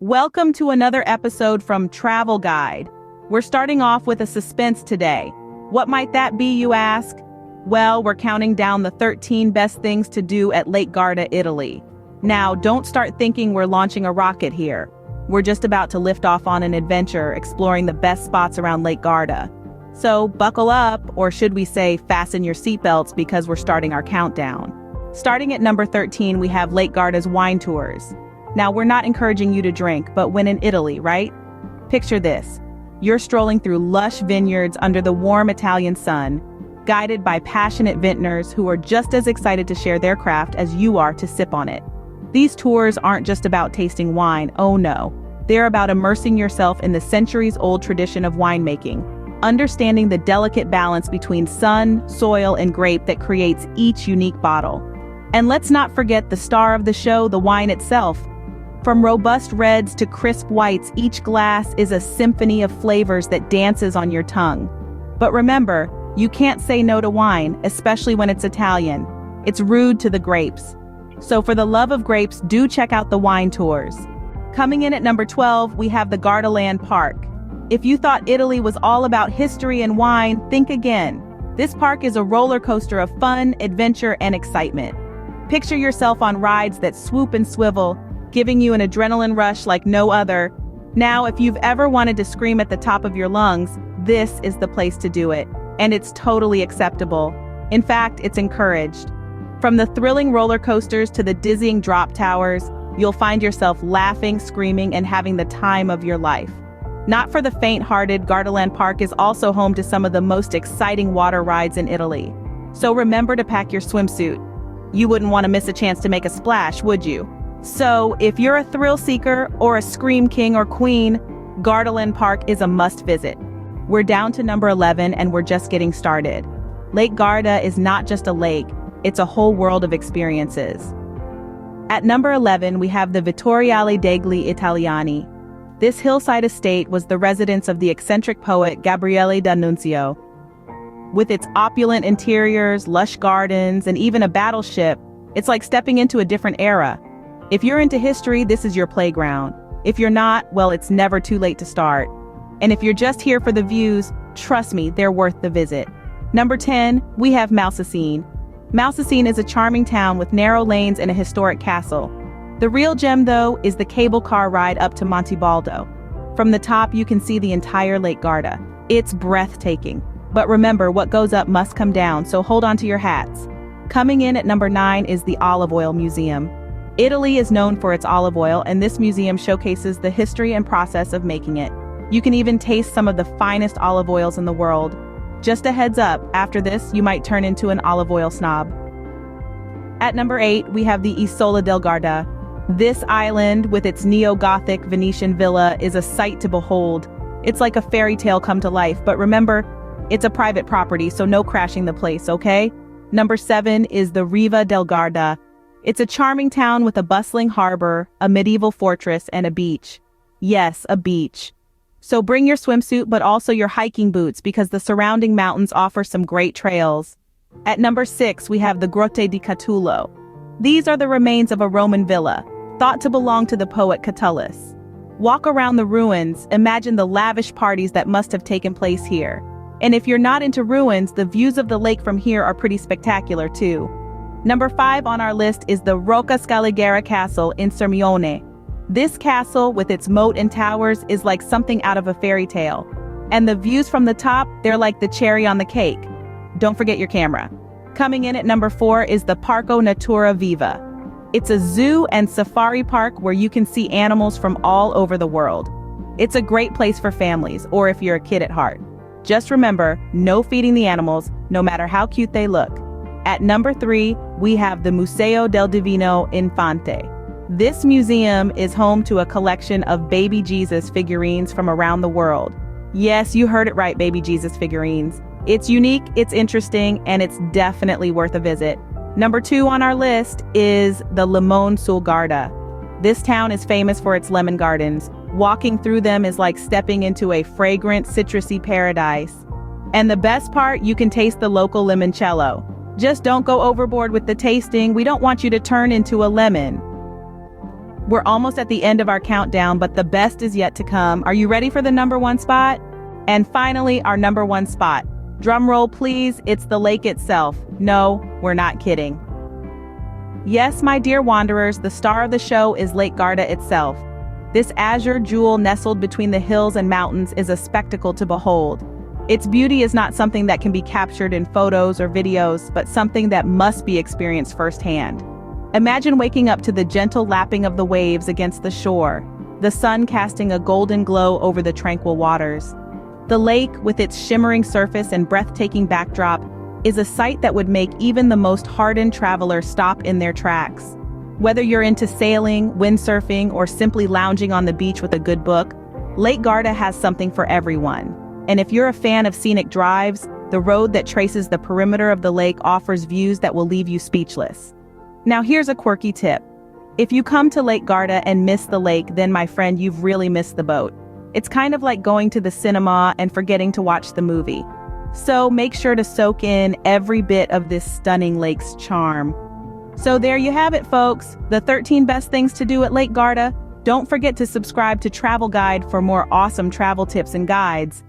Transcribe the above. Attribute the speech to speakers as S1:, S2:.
S1: Welcome to another episode from Travel Guide. We're starting off with a suspense today. What might that be, you ask? Well, we're counting down the 13 best things to do at Lake Garda, Italy. Now, don't start thinking we're launching a rocket here. We're just about to lift off on an adventure exploring the best spots around Lake Garda. So buckle up, or should we say fasten your seatbelts, because we're starting our countdown. Starting at number 13, we have Lake Garda's wine tours. Now, we're not encouraging you to drink, but when in Italy, right? Picture this. You're strolling through lush vineyards under the warm Italian sun, guided by passionate vintners who are just as excited to share their craft as you are to sip on it. These tours aren't just about tasting wine, oh no. They're about immersing yourself in the centuries-old tradition of winemaking, understanding the delicate balance between sun, soil, and grape that creates each unique bottle. And let's not forget the star of the show, the wine itself. From robust reds to crisp whites, each glass is a symphony of flavors that dances on your tongue. But remember, you can't say no to wine, especially when it's Italian. It's rude to the grapes. So for the love of grapes, do check out the wine tours. Coming in at number 12, we have the Gardaland Park. If you thought Italy was all about history and wine, think again. This park is a roller coaster of fun, adventure, and excitement. Picture yourself on rides that swoop and swivel, giving you an adrenaline rush like no other. Now, if you've ever wanted to scream at the top of your lungs, this is the place to do it. And it's totally acceptable. In fact, it's encouraged. From the thrilling roller coasters to the dizzying drop towers, you'll find yourself laughing, screaming, and having the time of your life. Not for the faint-hearted, Gardaland Park is also home to some of the most exciting water rides in Italy. So remember to pack your swimsuit. You wouldn't want to miss a chance to make a splash, would you? So, if you're a thrill seeker or a scream king or queen, Gardaland Park is a must visit. We're down to number 11 and we're just getting started. Lake Garda is not just a lake, it's a whole world of experiences. At number 11, we have the Vittoriale degli Italiani. This hillside estate was the residence of the eccentric poet Gabriele D'Annunzio. With its opulent interiors, lush gardens, and even a battleship, it's like stepping into a different era. If you're into history, this is your playground. If you're not, well, it's never too late to start. And if you're just here for the views, trust me, they're worth the visit. Number 10, we have Malsacene. Malsacene is a charming town with narrow lanes and a historic castle. The real gem, though, is the cable car ride up to Monte Baldo. From the top, you can see the entire Lake Garda. It's breathtaking. But remember, what goes up must come down, so hold on to your hats. Coming in at number 9 is the Olive Oil Museum. Italy is known for its olive oil, and this museum showcases the history and process of making it. You can even taste some of the finest olive oils in the world. Just a heads up, after this, you might turn into an olive oil snob. At number 8, we have the Isola del Garda. This island, with its neo-Gothic Venetian villa, is a sight to behold. It's like a fairy tale come to life, but remember, it's a private property, so no crashing the place, okay? Number 7 is the Riva del Garda. It's a charming town with a bustling harbor, a medieval fortress, and a beach. Yes, a beach. So bring your swimsuit, but also your hiking boots, because the surrounding mountains offer some great trails. At number 6, we have the Grotte di Catullo. These are the remains of a Roman villa, thought to belong to the poet Catullus. Walk around the ruins, imagine the lavish parties that must have taken place here. And if you're not into ruins, the views of the lake from here are pretty spectacular too. Number 5 on our list is the Rocca Scaligera Castle in Sirmione. This castle, with its moat and towers, is like something out of a fairy tale. And the views from the top, they're like the cherry on the cake. Don't forget your camera. Coming in at number 4 is the Parco Natura Viva. It's a zoo and safari park where you can see animals from all over the world. It's a great place for families, or if you're a kid at heart. Just remember, no feeding the animals, no matter how cute they look. At number 3, we have the Museo del Divino Infante. This museum is home to a collection of baby Jesus figurines from around the world. Yes, you heard it right, baby Jesus figurines. It's unique, it's interesting, and it's definitely worth a visit. Number 2 on our list is the Limone sul Garda. This town is famous for its lemon gardens. Walking through them is like stepping into a fragrant, citrusy paradise. And the best part, you can taste the local limoncello. Just don't go overboard with the tasting. We don't want you to turn into a lemon. We're almost at the end of our countdown, but the best is yet to come. Are you ready for the number one spot? And finally, our number one spot. Drum roll, please. It's the lake itself. No, we're not kidding. Yes, my dear wanderers, the star of the show is Lake Garda itself. This azure jewel nestled between the hills and mountains is a spectacle to behold. Its beauty is not something that can be captured in photos or videos, but something that must be experienced firsthand. Imagine waking up to the gentle lapping of the waves against the shore, the sun casting a golden glow over the tranquil waters. The lake, with its shimmering surface and breathtaking backdrop, is a sight that would make even the most hardened traveler stop in their tracks. Whether you're into sailing, windsurfing, or simply lounging on the beach with a good book, Lake Garda has something for everyone. And if you're a fan of scenic drives, the road that traces the perimeter of the lake offers views that will leave you speechless. Now here's a quirky tip. If you come to Lake Garda and miss the lake, then my friend, you've really missed the boat. It's kind of like going to the cinema and forgetting to watch the movie. So make sure to soak in every bit of this stunning lake's charm. So there you have it, folks. The 13 best things to do at Lake Garda. Don't forget to subscribe to Travel Guide for more awesome travel tips and guides.